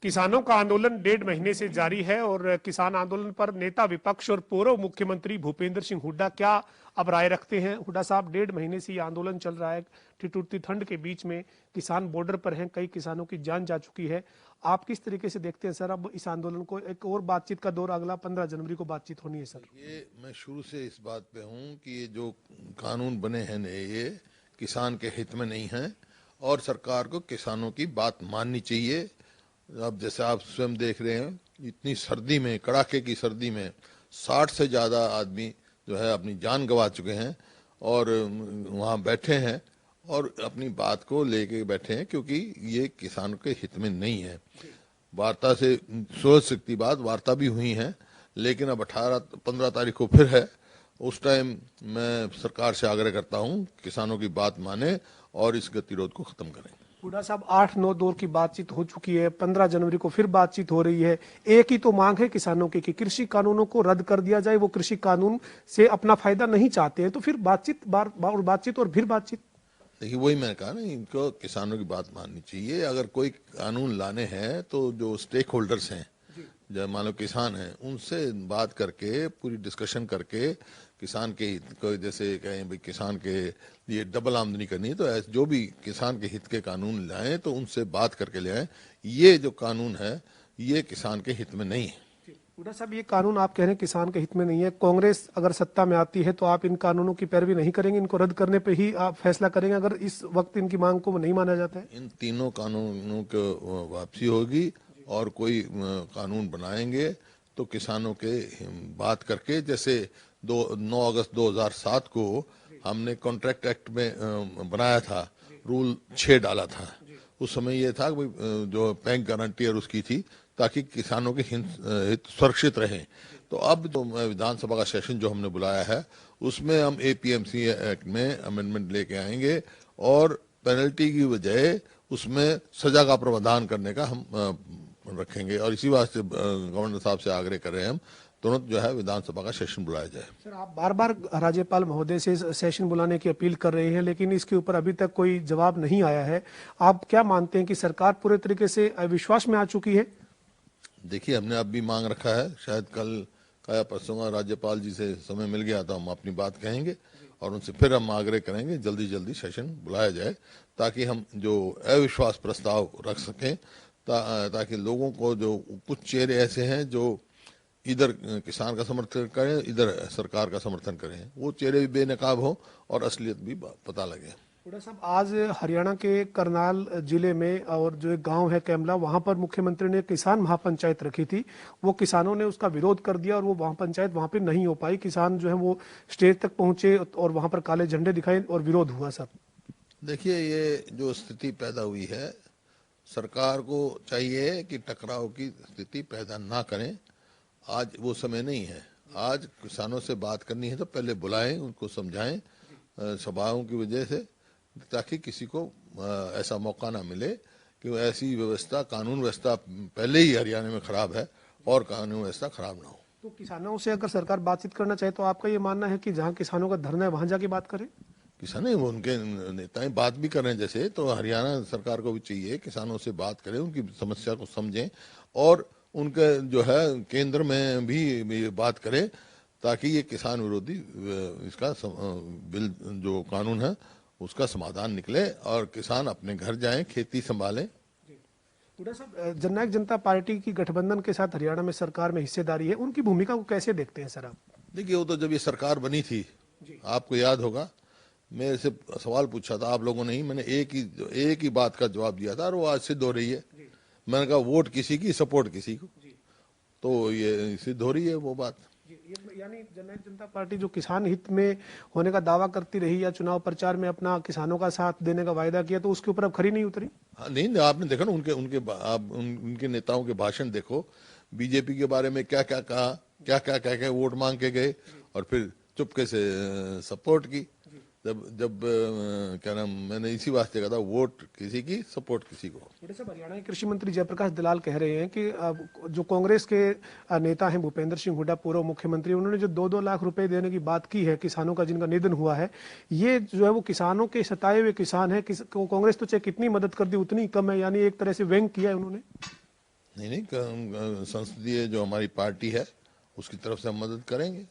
किसानों का आंदोलन 1.5 महीने से जारी है और किसान आंदोलन पर नेता विपक्ष और पूर्व मुख्यमंत्री भूपेंद्र सिंह हुड्डा क्या अब राय रखते हैं। हुड्डा साहब, 1.5 महीने से ये आंदोलन चल रहा है। ठिठुरती ठंड के बीच में किसान बॉर्डर पर हैं, कई किसानों की जान जा चुकी है। आप किस तरीके से देखते हैं सर अब इस आंदोलन को? एक और बातचीत का दौर अगला 15 जनवरी को बातचीत होनी है सर। ये मैं शुरू से इस बात पे हूँ कि ये जो कानून बने हैं नए, ये किसान के हित में नहीं है और सरकार को किसानों की बात माननी चाहिए। अब जैसे आप स्वयं देख रहे हैं, इतनी सर्दी में, कड़ाके की सर्दी में 60 से ज़्यादा आदमी जो है अपनी जान गंवा चुके हैं और वहाँ बैठे हैं और अपनी बात को लेके बैठे हैं, क्योंकि ये किसानों के हित में नहीं है। वार्ता से सोच सकती बात, वार्ता भी हुई है, लेकिन अब 15 तारीख को फिर है। उस टाइम मैं सरकार से आग्रह करता हूँ किसानों की बात माने और इस गतिरोध को खत्म करें। हुड्डा साहब, 8-9 दौर की बातचीत हो चुकी है, 15 जनवरी को फिर बातचीत हो रही है। एक ही तो मांग है किसानों की कि कृषि कानूनों को रद्द कर दिया जाए। वो कृषि कानून से अपना फायदा नहीं चाहते हैं, तो फिर बातचीत और बातचीत और फिर बातचीत। देखिए, वही मैंने कहा ना, इनको किसानों की बात माननी चाहिए। अगर कोई कानून लाने हैं तो जो स्टेक होल्डर्स हैं, जो मान लो किसान हैं, उनसे बात करके, पूरी डिस्कशन करके किसान के हित को, जैसे कहें भाई किसान के लिए डबल आमदनी करनी है, तो ऐसे जो भी किसान के हित के कानून लाएं तो उनसे बात करके ले आएं। ये जो कानून है ये किसान के हित में नहीं है। हुड्डा साहब, ये कानून आप कह रहे हैं किसान के हित में नहीं है। कांग्रेस अगर सत्ता में आती है तो आप इन कानूनों की पैरवी नहीं करेंगे, इनको रद्द करने पे ही आप फैसला करेंगे अगर इस वक्त इनकी मांग को नहीं माना जाता है? इन तीनों कानूनों को वापसी होगी और कोई कानून बनाएंगे तो किसानों के बात करके, जैसे 9 अगस्त 2007 को हमने कॉन्ट्रैक्ट एक्ट में बनाया था, रूल 6 डाला था। उस समय ये था कि जो बैंक गारंटी उसकी थी, ताकि किसानों के हित सुरक्षित रहें। तो अब जो विधानसभा का सेशन जो हमने बुलाया है, उसमें हम एपीएमसी एक्ट में अमेंडमेंट लेके आएंगे और पेनल्टी की बजाय उसमें सजा का प्रावधान करने का हम रखेंगे। और इसी वास्ते गवर्नर साहब से आग्रह कर रहे हैं हम तुरंत जो है विधानसभा का सेशन बुलाया जाए। सर, आप बार बार राज्यपाल महोदय से सेशन बुलाने की अपील कर रहे हैं, लेकिन इसके ऊपर अभी तक कोई जवाब नहीं आया है। आप क्या मानते हैं कि सरकार पूरे तरीके से अविश्वास में आ चुकी है? देखिए, हमने अब भी मांग रखा है, शायद कल का या परसों राज्यपाल जी से समय मिल गया तो हम अपनी बात कहेंगे और उनसे फिर हम आग्रह करेंगे जल्दी जल्दी सेशन बुलाया जाए, ताकि हम जो अविश्वास प्रस्ताव रख सकें, ताकि लोगों को, जो कुछ चेहरे ऐसे हैं जो इधर किसान का समर्थन करें, इधर सरकार का समर्थन करें, वो चेहरे भी बेनकाब हो और असलियत भी पता लगे। हुड्डा साहब, आज हरियाणा के करनाल जिले में और जो एक गांव है कैमला, वहां पर मुख्यमंत्री ने किसान महापंचायत रखी थी। वो किसानों ने उसका विरोध कर दिया और वो महापंचायत वहां पे नहीं हो पाई। किसान जो है वो स्टेज तक पहुंचे और वहां पर काले झंडे दिखाए और विरोध हुआ सर। देखिए, ये जो स्थिति पैदा हुई है, सरकार को चाहिए कि टकराव की स्थिति पैदा ना करें। आज वो समय नहीं है। आज किसानों से बात करनी है तो पहले बुलाएं, उनको समझाएं सभाओं की वजह से, ताकि किसी को ऐसा मौका ना मिले कि ऐसी व्यवस्था, कानून व्यवस्था पहले ही हरियाणा में खराब है और कानून व्यवस्था खराब ना हो। तो किसानों से अगर सरकार बातचीत करना चाहे तो आपका ये मानना है कि जहां किसानों का धरना है वहां जाके बात करें? किसान है, वो उनके नेताएं बात भी कर रहे हैं, जैसे तो हरियाणा सरकार को भी चाहिए किसानों से बात करें, उनकी समस्या को समझें और उनके जो है केंद्र में भी बात करें, ताकि ये किसान विरोधी इसका बिल, जो कानून है, उसका समाधान निकले और किसान अपने घर जाएं, खेती संभालें। हुड्डा साहब, जननायक जनता पार्टी की गठबंधन के साथ हरियाणा में सरकार में हिस्सेदारी है, उनकी भूमिका को कैसे देखते हैं सर आप? देखिए, वो तो जब ये सरकार बनी थी, आपको याद होगा, मेरे से सवाल पूछा था आप लोगों ने ही, मैंने एक ही बात का जवाब दिया था और वो आज सिद्ध हो रही है। मैंने कहा वोट किसी की, सपोर्ट किसी को, तो ये सिद्ध हो रही है वो बात। यानी जननायक जनता पार्टी जो किसान हित में होने का दावा करती रही या चुनाव प्रचार में अपना किसानों का साथ देने का वायदा किया, तो उसके ऊपर अब खरी नहीं उतरी? हाँ, नहीं, आपने देखा ना उनके नेताओं के भाषण देखो, बीजेपी के बारे में क्या क्या कहा, क्या क्या कह के वोट मांग के गए और फिर चुपके से सपोर्ट की। जब क्या नाम, मैंने इसी वास्ते कहा था, वोट किसी की, सपोर्ट किसी को। हरियाणा के कृषि मंत्री जयप्रकाश दलाल कह रहे हैं कि जो कांग्रेस के नेता हैं भूपेंद्र सिंह हुड्डा, पूर्व मुख्यमंत्री, उन्होंने जो 2-2 लाख रुपए देने की बात की है किसानों का जिनका निधन हुआ है, ये जो है वो किसानों के सताए हुए किसान है। कांग्रेस तो चाहे कितनी मदद कर दी उतनी कम है, यानी एक तरह से व्यंग किया है उन्होंने। नहीं नहीं, संसदीय जो हमारी पार्टी है उसकी तरफ से हम मदद करेंगे।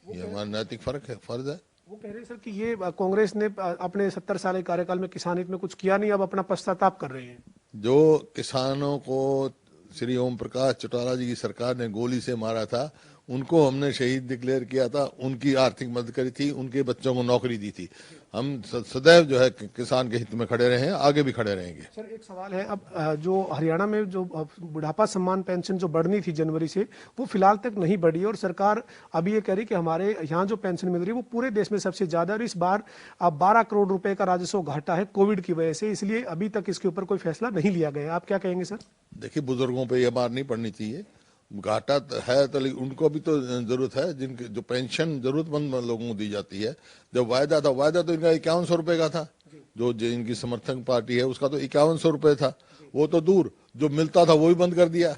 ये हमारा नैतिक फर्ज है। वो कह रहे हैं सर कि ये कांग्रेस ने अपने 70 साल के कार्यकाल में किसान हित में कुछ किया नहीं, अब अपना पश्चाताप कर रहे हैं। जो किसानों को श्री ओम प्रकाश चौटाला जी की सरकार ने गोली से मारा था, उनको हमने शहीद डिक्लेयर किया था, उनकी आर्थिक मदद करी थी, उनके बच्चों को नौकरी दी थी। हम सदैव जो है किसान के हित में खड़े रहे हैं, आगे भी खड़े रहेंगे। सर एक सवाल है, अब जो हरियाणा में जो बुढ़ापा सम्मान पेंशन जो बढ़नी थी जनवरी से, वो फिलहाल तक नहीं बढ़ी और सरकार अभी ये कह रही कि हमारे यहाँ जो पेंशन मिल रही है वो पूरे देश में सबसे ज्यादा, और इस बार 12 करोड़ रुपए का राजस्व घाटा है कोविड की वजह से, इसलिए अभी तक इसके ऊपर कोई फैसला नहीं लिया गया। आप क्या कहेंगे सर? देखिए, बुजुर्गों पे यह मार नहीं पड़नी चाहिए। घाटा है तो उनको भी तो जरूरत है, जिनके जो पेंशन जरूरतमंद लोगों को दी जाती है। जब वायदा था, वायदा तो इनका 5100 रुपए का था, जो इनकी समर्थक पार्टी है उसका तो 5100 रुपए था, वो तो दूर, जो मिलता था वो भी बंद कर दिया।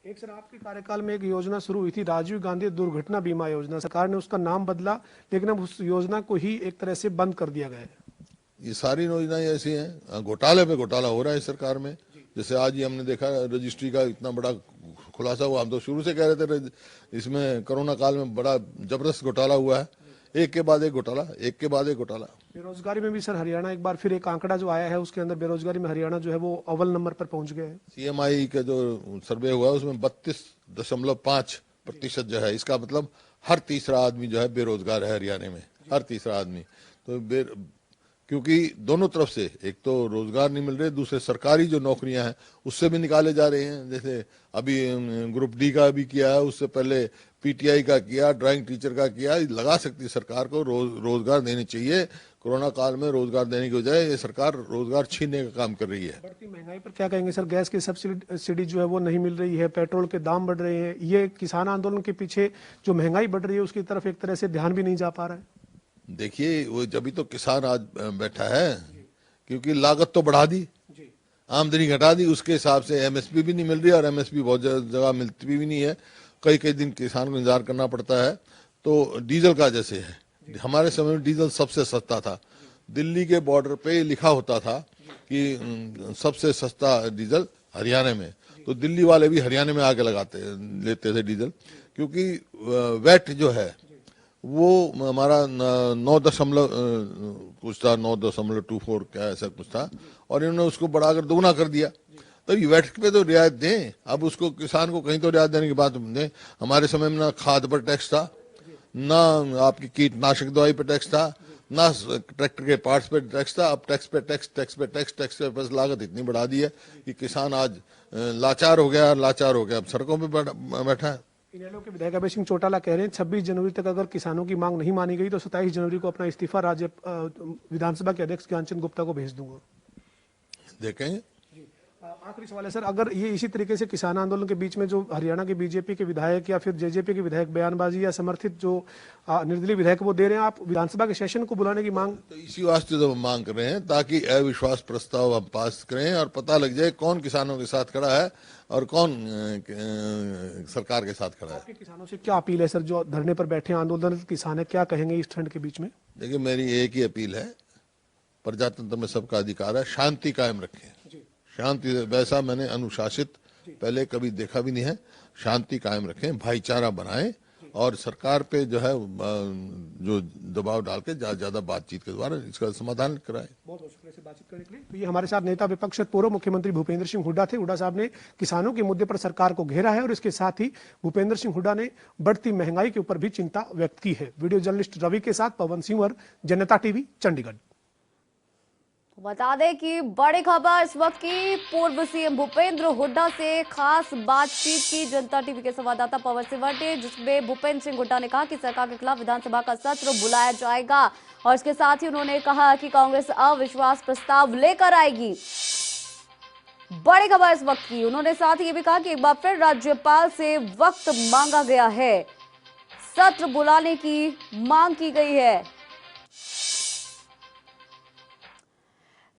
एक सर आपके कार्यकाल में एक योजना शुरू हुई थी, राजीव गांधी दुर्घटना बीमा योजना, सरकार ने उसका नाम बदला लेकिन अब उस योजना को ही एक तरह से बंद कर दिया गया है। ये सारी योजनाएं ऐसी हैं, घोटाले पे घोटाला हो रहा है सरकार में। जैसे आज ही हमने देखा रजिस्ट्री का इतना बड़ा खुलासा हुआ। हम तो शुरू से कह रहे थे इसमें कोरोना काल में बड़ा जबरदस्त घोटाला हुआ है, एक के बाद एक घोटाला, एक के बाद एक घोटाला। बेरोजगारी में भी सर हरियाणा, एक बार फिर एक आंकड़ा जो आया है उसके अंदर बेरोजगारी में हरियाणा जो है वो अव्वल नंबर पर पहुंच गया है। CMI का जो सर्वे हुआ है उसमें 32.5% जो है, इसका मतलब हर तीसरा आदमी जो है बेरोजगार है हरियाणा में, हर तीसरा आदमी। तो क्योंकि दोनों तरफ से एक तो रोजगार नहीं मिल रहे, दूसरे सरकारी जो नौकरियां हैं उससे भी निकाले जा रहे हैं। जैसे अभी ग्रुप डी का भी किया है, उससे पहले PTI का किया, ड्राइंग टीचर का किया। लगा सकती सरकार को रोजगार देनी चाहिए। कोरोना काल में रोजगार देने की बजाय ये सरकार रोजगार छीनने का काम कर रही है। बढ़ती महंगाई पर क्या कहेंगे सर? गैस की सब्सिडी जो है वो नहीं मिल रही है, पेट्रोल के दाम बढ़ रहे हैं, ये किसान आंदोलन के पीछे जो महंगाई बढ़ रही है उसकी तरफ एक तरह से ध्यान भी नहीं जा पा रहा है। देखिए, वो जब तो किसान आज बैठा है, क्योंकि लागत तो बढ़ा दी, आमदनी घटा दी, उसके हिसाब से MSP भी नहीं मिल रही, और MSP बहुत जगह मिलती भी नहीं है। कई कई दिन किसान को इंतजार करना पड़ता है। तो डीजल का जैसे है, हमारे समय में डीजल सबसे सस्ता था। दिल्ली के बॉर्डर पे लिखा होता था कि सबसे सस्ता डीजल हरियाणा में, तो दिल्ली वाले भी हरियाणा में आके लेते थे डीजल, क्योंकि वैट जो है वो हमारा 9.24 क्या ऐसा कुछ था, और इन्होंने उसको बढ़ाकर दुगना कर दिया। तब वैट पे तो रियायत दें, अब उसको किसान को कहीं तो रियायत देने की बात दें। हमारे समय में ना खाद पर टैक्स था, ना आपकी कीटनाशक दवाई पर टैक्स था, ना ट्रैक्टर के पार्ट्स पे टैक्स था। अब टैक्स पे टैक्स पे बस लागत इतनी बढ़ा दी है कि किसान आज लाचार हो गया, अब सड़कों पे बैठा है। इनेलो के विधायक अभय सिंह चौटाला कह रहे हैं 26 जनवरी तक अगर किसानों की मांग नहीं मानी गई तो 27 जनवरी को अपना इस्तीफा राज्य विधानसभा के अध्यक्ष ज्ञानचंद गुप्ता को भेज दूंगा। देखेंगे। आखिरी सवाल है सर, अगर ये इसी तरीके से किसान आंदोलन के बीच में जो हरियाणा के बीजेपी के विधायक या फिर JJP के विधायक बयानबाजी या समर्थित जो निर्दलीय विधायक वो दे रहे हैं, आप विधानसभा के सेशन को बुलाने की मांग? तो इसी वास्ते तो हम मांग कर रहे हैं, ताकि अविश्वास प्रस्ताव हम पास करें और पता लग जाए कौन किसानों के साथ खड़ा है और कौन सरकार के साथ खड़ा है। आपके किसानों से क्या अपील है सर, जो धरने पर बैठे आंदोलन किसान है, क्या कहेंगे इस ठंड के बीच में? देखिए, मेरी एक ही अपील है, प्रजातंत्र में सबका अधिकार है, शांति कायम रखें। शांति, वैसा मैंने अनुशासित पहले कभी देखा भी नहीं है। शांति कायम रखें, भाईचारा बनाएं, और सरकार पे जो है जो दबाव डाल के ज्यादा बातचीत के द्वारा इसका समाधान कराएं। बहुत बहुत शुक्रिया से बातचीत करने के लिए। तो ये हमारे साथ नेता विपक्ष पूर्व मुख्यमंत्री भूपेंद्र सिंह हुड्डा थे। हुड्डा साहब ने किसानों के मुद्दे पर सरकार को घेरा है और इसके साथ ही भूपेंद्र सिंह हुड्डा ने बढ़ती महंगाई के ऊपर भी चिंता व्यक्त की है। वीडियो जर्नलिस्ट रवि के साथ पवन सिंह, जनता टीवी, चंडीगढ़। बता दें कि बड़ी खबर इस वक्त की, पूर्व CM भूपेंद्र हुड्डा से खास बातचीत की जनता टीवी के संवाददाता पवन सिंह ने, जिसमें भूपेंद्र सिंह हुड्डा ने कहा कि सरकार के खिलाफ विधानसभा का सत्र बुलाया जाएगा और इसके साथ ही उन्होंने कहा कि कांग्रेस अविश्वास प्रस्ताव लेकर आएगी। बड़ी खबर इस वक्त की। उन्होंने साथ ही ये भी कहा कि एक बार फिर राज्यपाल से वक्त मांगा गया है, सत्र बुलाने की मांग की गई है।